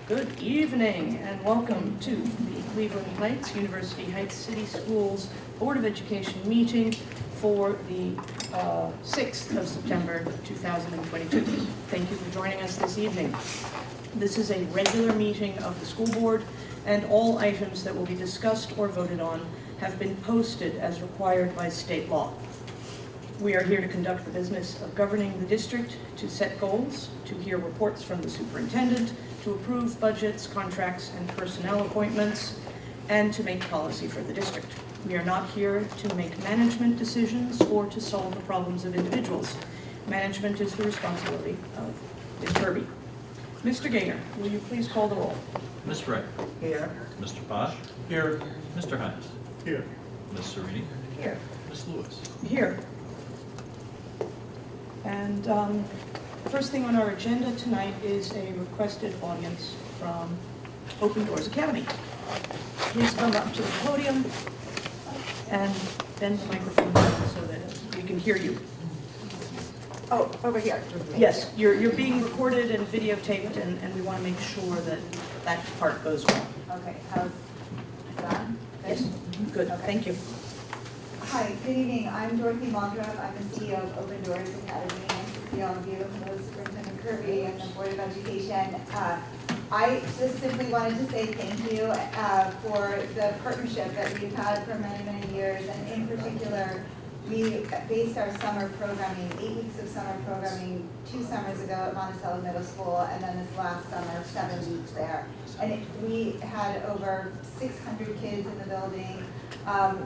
Good evening and welcome to the Cleveland Heights, University Heights City Schools Board of Education meeting for the 6th of September 2022. Thank you for joining us this evening. This is a regular meeting of the school board, and all items that will be discussed or voted on have been posted as required by state law. We are here to conduct the business of governing the district, to set goals, to hear reports from the superintendent, to approve budgets, contracts, and personnel appointments, and to make policy for the district. We are not here to make management decisions or to solve the problems of individuals. Management is the responsibility of Ms. Kirby. Mr. Gaynor, will you please call the roll? Ms. Wright. Here. Mr. Bosch. Here. Mr. Hines. Here. Ms. Serini. Here. Ms. Lewis. Here. And the first thing on our agenda tonight is a requested audience from Open Doors Academy. Please come up to the podium and bend the microphone down so that we can hear you. Oh, over here. Yes, you're being recorded and videotaped, and we want to make sure that that part goes well. Okay, how's that? Yes, good, Okay. thank you. Hi, good evening. I'm Dorothy Maldrup. I'm the CEO of Open Doors Academy. Nice to see all of you. Hello, Superintendent Kirby and the Board of Education. I just simply wanted to say thank you for the partnership that we've had for many, many years, and in particular, we based our summer programming, 8 weeks of summer programming, 2 summers ago at Monticello Middle School, and then this last summer, 7 weeks there. And we had over 600 kids in the building.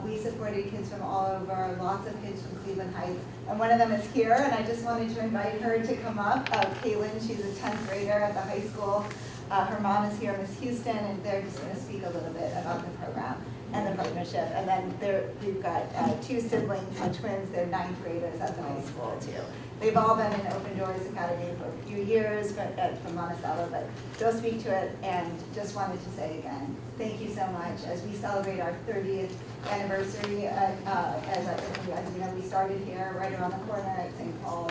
We supported kids from all over, lots of kids from Cleveland Heights. And one of them is here, and I just wanted to invite her to come up. Kaylin, she's a 10th grader at the high school. Her mom is here, Miss Houston, and they're just going to speak a little bit about the program and the partnership. And then we've got 2 siblings, twins. They're 9th graders at the high school too. They've all been in Open Doors Academy for a few years from Monticello, but they'll speak to it, and just wanted to say again, thank you so much. As we celebrate our 30th anniversary, we started here right around the corner at St. Paul's.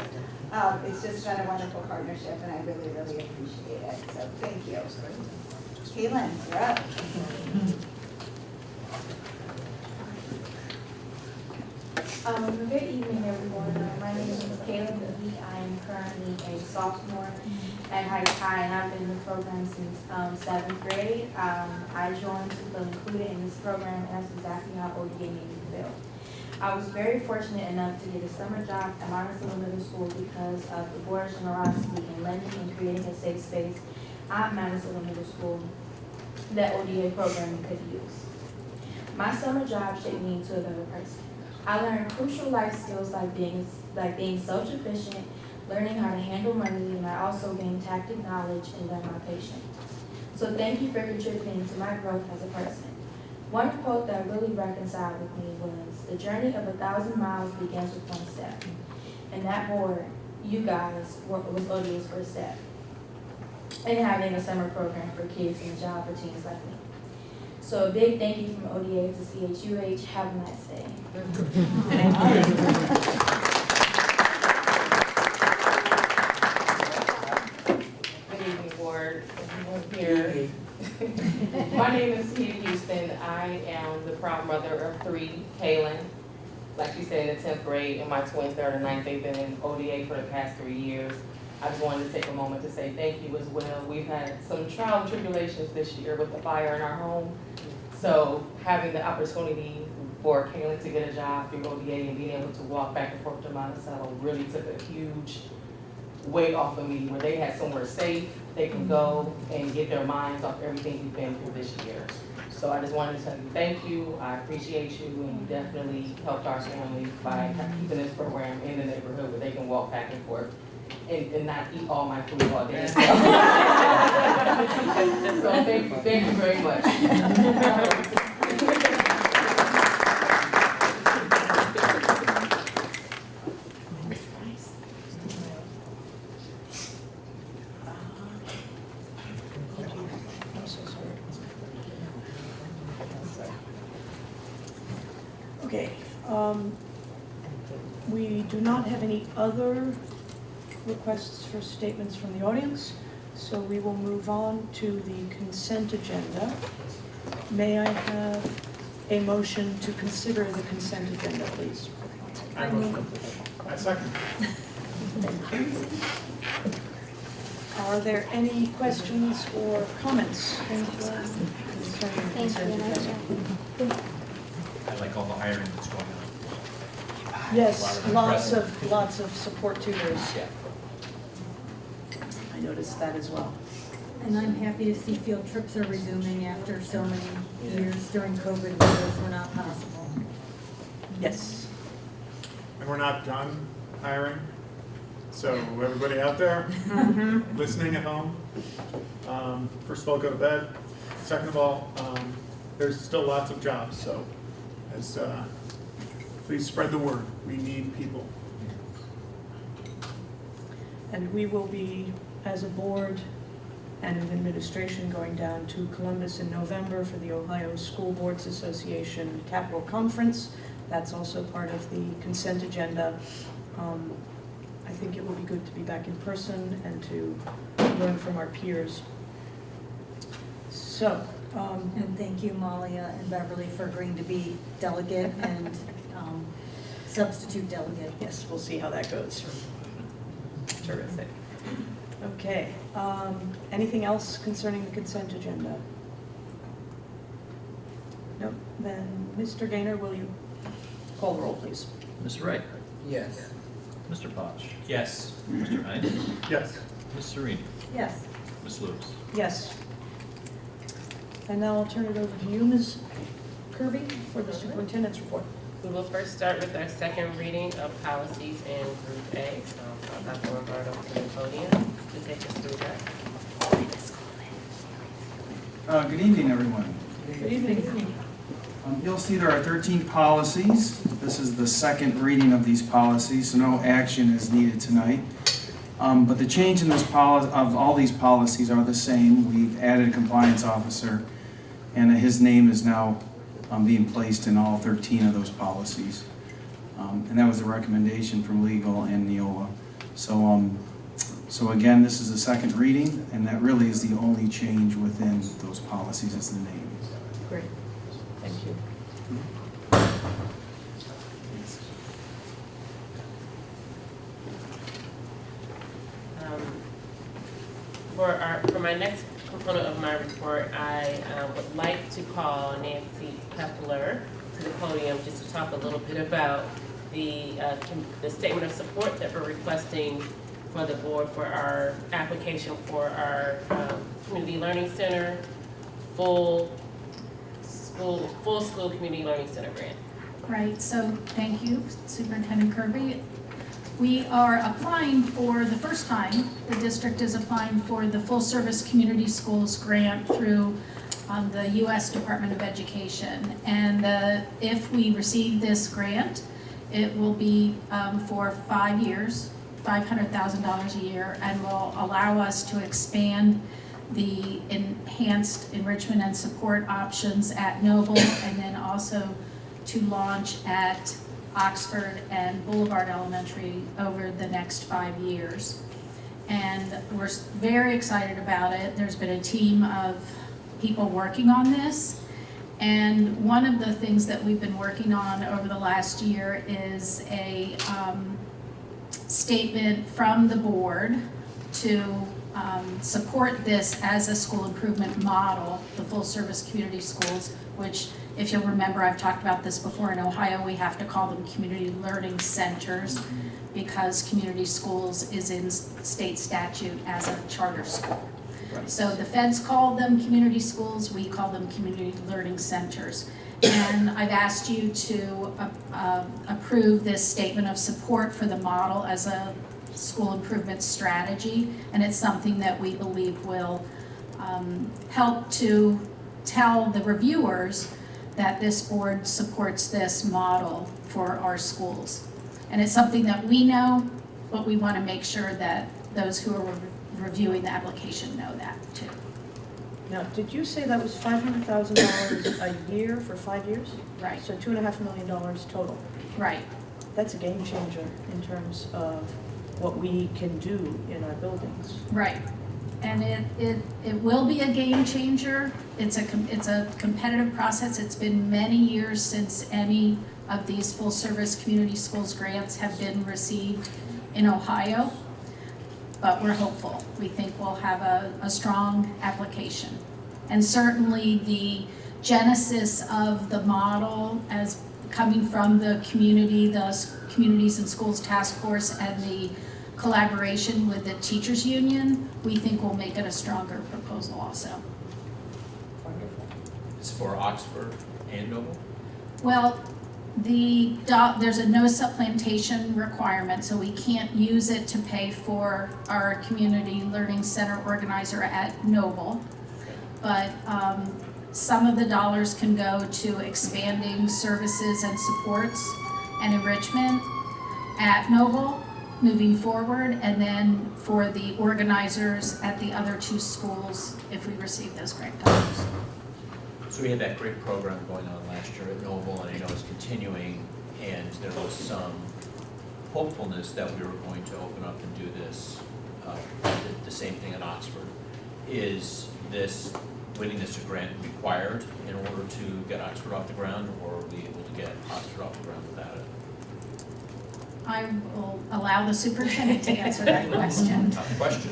It's just been a wonderful partnership, and I really, really appreciate it. So thank you. Kaylin, you're up. Good evening, everyone. My name is Kaylin McGee. I am currently a sophomore at Heights High, and I've been in the program since 7th grade. I joined to feel included in this program, and that's exactly how ODA made me feel. I was very fortunate enough to get a summer job at Monticello Middle School because of the board's generosity in lending and creating a safe space at Monticello Middle School that ODA programming could use. My summer job shaped me into a better person. I learned crucial life skills like being self-sufficient, learning how to handle money, and I also gained tactic knowledge and learned my patience. So thank you for contributing to my growth as a person. One quote that really reconciled with me was, "The journey of 1,000 miles begins with one step." And that board, you guys, was ODA's first step in having a summer program for kids and a job for teens like me. So a big thank you from ODA to CHUH. Have a nice day. Good evening, board. Everyone here. My name is Tia Houston. I am the proud mother of 3, Kaylin. Like she said, in the 10th grade, and my twins that are in the 9th. They've been in ODA for the past 3 years. I just wanted to take a moment to say thank you as well. We've had some trial and tribulations this year with the fire in our home. So having the opportunity for Kaylin to get a job through ODA and being able to walk back and forth to Monticello really took a huge weight off of me, where they had somewhere safe they can go and get their minds off everything we've been through this year. So I just wanted to tell you thank you. I appreciate you, and you definitely helped our family by keeping this program in the neighborhood where they can walk back and forth and not eat all my food all day. So thank you very much. Okay, we do not have any other requests for statements from the audience, So we will move on to the consent agenda. May I have a motion to consider the consent agenda, please? I move. I second. Thank you. Are there any questions or comments concerning the consent agenda? I like all the hiring that's going on. Yes, A lot of lots of support tutors. Yeah. I noticed that as well. And I'm happy to see field trips are resuming after so many years during COVID where those were not possible. Yes. And we're not done hiring. So everybody out there listening at home, first of all, go to bed. Second of all, there's still lots of jobs. So please spread the word. We need people. And we will be, as a board and an administration, going down to Columbus in November for the Ohio School Boards Association Capital Conference. That's also part of the consent agenda. I think it will be good to be back in person and to learn from our peers. So, And thank you, Malia and Beverly, for agreeing to be delegate and substitute delegate. yes, we'll see how that goes. Terrific. Okay, anything else concerning the consent agenda? Nope, then Mr. Gaynor, will you call the roll, please? Ms. Wright? Yes. Mr. Posh? Yes. Mr. Hines? Yes. Ms. Serini? Yes. Ms. Lewis? Yes. And now I'll turn it over to you, Ms. Kirby, for the superintendent's report. We will first start with our second reading of policies in Group A. So I'll have Dr. Lombardo to the podium to take us through that. Good evening, everyone. Good evening. You'll see there are 13 policies. This is the second reading of these policies, so no action is needed tonight. But the change in this of all these policies are the same. We've added a compliance officer, and his name is now being placed in all 13 of those policies. And that was a recommendation from legal and Neola. So again, this is the second reading, and that really is the only change within those policies is the name. Great, thank you. For my next component of my report, I would like to call Nancy Pepler to the podium just to talk a little bit about the statement of support that we're requesting for the board for our application for our community learning center full school community learning center grant. Right, so thank you, Superintendent Kirby. We are applying for the first time, the district is applying for the full service community schools grant through the U.S. Department of Education. And if we receive this grant, it will be for 5 years, $500,000 a year, and will allow us to expand the enhanced enrichment and support options at Noble, and then also to launch at Oxford and Boulevard Elementary over the next 5 years. And we're very excited about it. There's been a team of people working on this. And one of the things that we've been working on over the last year is a statement from the board to support this as a school improvement model, the full service community schools, which, if you'll remember, I've talked about this before, in Ohio we have to call them community learning centers because community schools is in state statute as a charter school. Right. So the feds call them community schools, we call them community learning centers. And I've asked you to approve this statement of support for the model as a school improvement strategy, and it's something that we believe will help to tell the reviewers that this board supports this model for our schools. And it's something that we know, but we want to make sure that those who are reviewing the application know that too. Now, did you say that was $500,000 a year for 5 years? Right, So $2.5 million total. right. That's a game changer in terms of what we can do in our buildings. Right. And it will be a game changer. It's a competitive process. It's been many years since any of these full-service community schools grants have been received in Ohio, but we're hopeful. We think we'll have a strong application. And certainly the genesis of the model as coming from the Communities and Schools Task Force and the collaboration with the teachers union, we think will make it a stronger proposal also. Wonderful. It's for Oxford and Noble? Well, there's a no supplantation requirement, so we can't use it to pay for our community learning center organizer at Noble. But some of the dollars can go to expanding services and supports and enrichment at Noble moving forward, and then for the organizers at the other two schools if we receive those grant dollars. So we had that great program going on last year at Noble, and I know it's continuing, and there was some hopefulness that we were going to open up and do this, the same thing at Oxford. Is this, winning this grant required in order to get Oxford off the ground, or are we able to get Oxford off the ground without it? I will allow the superintendent to answer that question. Tough question.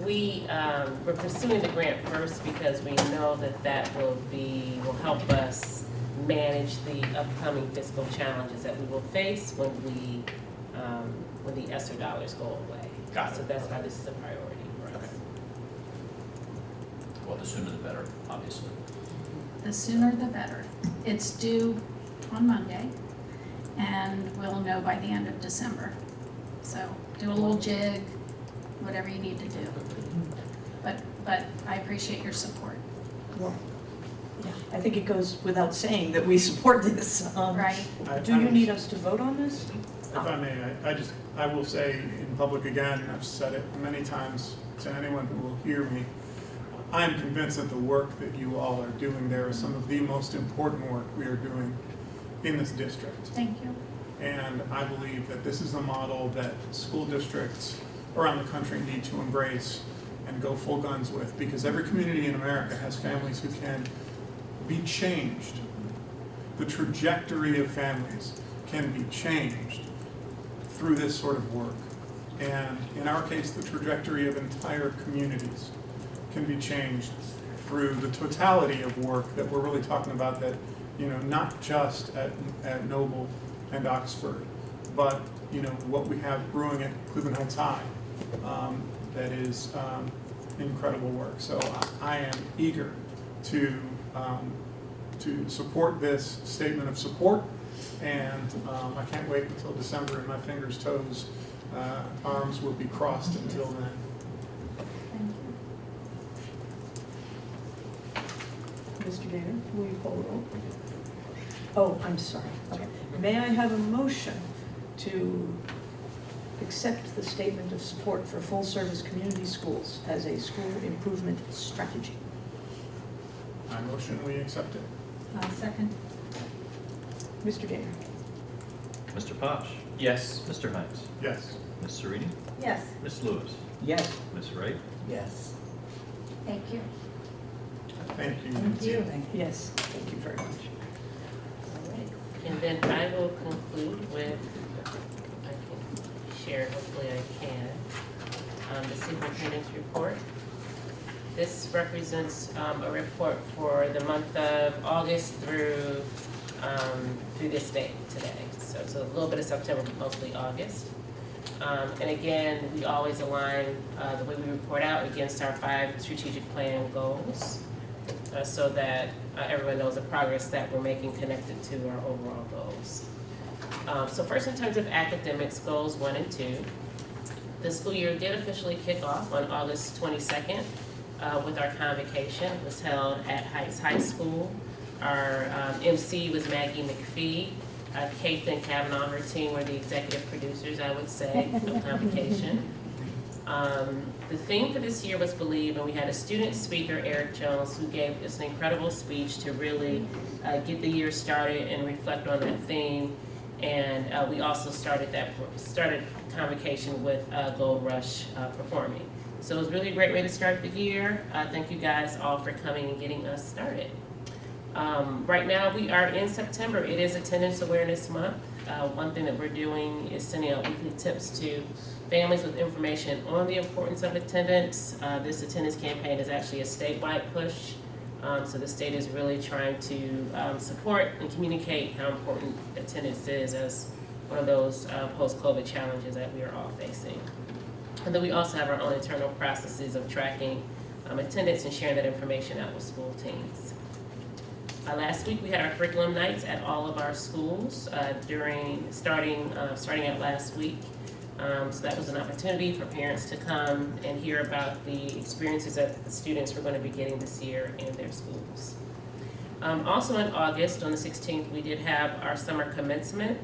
We're pursuing the grant first because we know that will help us manage the upcoming fiscal challenges that we will face when the ESSER dollars go away. Got it. So that's why this is a priority for us. Okay. Well, the sooner the better, obviously. The sooner the better. It's due on Monday, and we'll know by the end of December. So do a little jig, whatever you need to do. But I appreciate your support. Well, yeah, I think it goes without saying that we support this. Right. Do you need us to vote on this? If I may, I will say in public again, I've said it many times to anyone who will hear me, I am convinced that the work that you all are doing there is some of the most important work we are doing in this district. Thank you. And I believe that this is a model that school districts around the country need to embrace and go full guns with, because every community in America has families who can be changed. The trajectory of families can be changed through this sort of work. And in our case, the trajectory of entire communities can be changed through the totality of work that we're really talking about, that, you know, not just at Noble and Oxford, but, you know, what we have brewing at Cleveland Heights High. That is incredible work. So I am eager to support this statement of support, and I can't wait until December, and my fingers, toes, arms will be crossed until then. Thank you. Mr. Gaynor, will you call the roll? Oh, I'm sorry. Okay. May I have a motion to accept the statement of support for full-service community schools as a school improvement strategy? I motion we accept it. Second. Mr. Gaynor? Mr. Posh? Yes. Mr. Hines? Yes. Ms. Serini? Yes. Ms. Lewis? Yes. Ms. Wright? Yes. Thank you. Thank you. Thank you. Yes, thank you very much. All right. And then I will conclude with, I can share, hopefully I can, the superintendent's report. This represents a report for the month of August through this date today. So it's a little bit of September, but mostly August. And again, we always align the way we report out against our 5 strategic plan goals, so that everyone knows the progress that we're making connected to our overall goals. So first, in terms of academics, goals 1 and 2, the school year did officially kick off on August 22nd with our convocation. It was held at Heights High School. Our MC was Maggie McPhee. Kate and Kavanaugh, her team, were the executive producers, I would say, of convocation. The theme for this year was Believe, and we had a student speaker, Eric Jones, who gave us an incredible speech to really get the year started and reflect on that theme. And we also started convocation with Gold Rush performing. So it was really a great way to start the year. Thank you guys all for coming and getting us started. Right now we are in September. It is Attendance Awareness Month. One thing that we're doing is sending out weekly tips to families with information on the importance of attendance. This attendance campaign is actually a statewide push. So the state is really trying to support and communicate how important attendance is as one of those post-COVID challenges that we are all facing. And then we also have our own internal processes of tracking attendance and sharing that information out with school teams. Last week we had our curriculum nights at all of our schools starting out last week. So that was an opportunity for parents to come and hear about the experiences that the students were going to be getting this year in their schools. Also in August, on the 16th, we did have our summer commencement.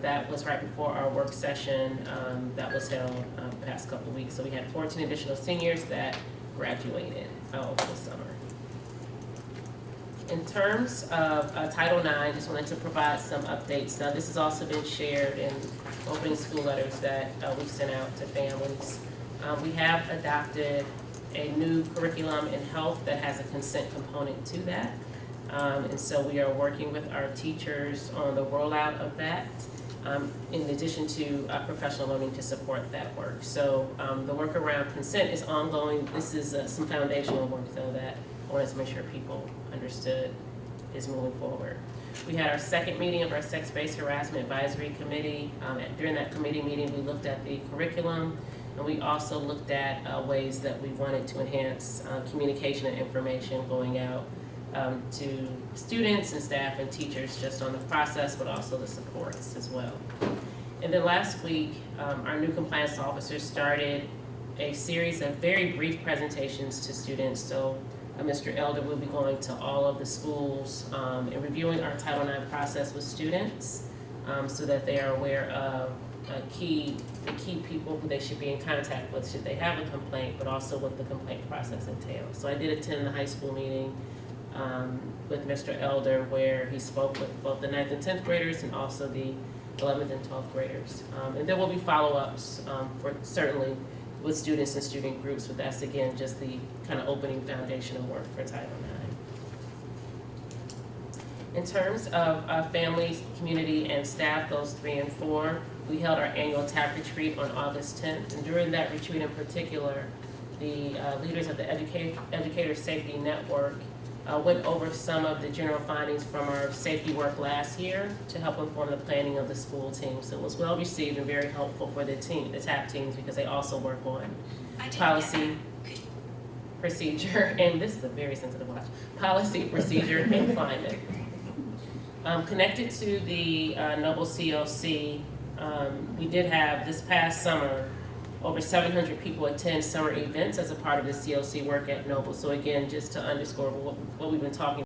That was right before our work session that was held the past couple of weeks. So we had 14 additional seniors that graduated over the summer. In terms of Title IX, just wanted to provide some updates. Now, this has also been shared in opening school letters that we've sent out to families. We have adopted a new curriculum in health that has a consent component to that. And so we are working with our teachers on the rollout of that, in addition to professional learning to support that work. So the work around consent is ongoing. This is some foundational work, though, that I wanted to make sure people understood is moving forward. We had our second meeting of our Sex-Based Harassment Advisory Committee. During that committee meeting, we looked at the curriculum, and we also looked at ways that we wanted to enhance communication and information going out to students and staff and teachers just on the process, but also the supports as well. And then last week, our new compliance officer started a series of very brief presentations to students. So Mr. Elder will be going to all of the schools and reviewing our Title IX process with students so that they are aware of the key people who they should be in contact with should they have a complaint, but also what the complaint process entails. So I did attend the high school meeting with Mr. Elder, where he spoke with both the 9th and 10th graders and also the 11th and 12th graders. And there will be follow-ups for certainly with students and student groups, but that's again just the kind of opening foundational work for Title IX. In terms of families, community, and staff, those 3 and 4, we held our annual TAP retreat on August 10th, and during that retreat in particular, the leaders of the Educator Safety Network went over some of the general findings from our safety work last year to help inform the planning of the school team. So it was well received and very helpful for the TAP teams, because they also work on policy, procedure, and this is a very sensitive watch, policy, procedure, and climate. Connected to the Noble COC, we did have this past summer over 700 people attend summer events as a part of the COC work at Noble. So again, just to underscore what we've been talking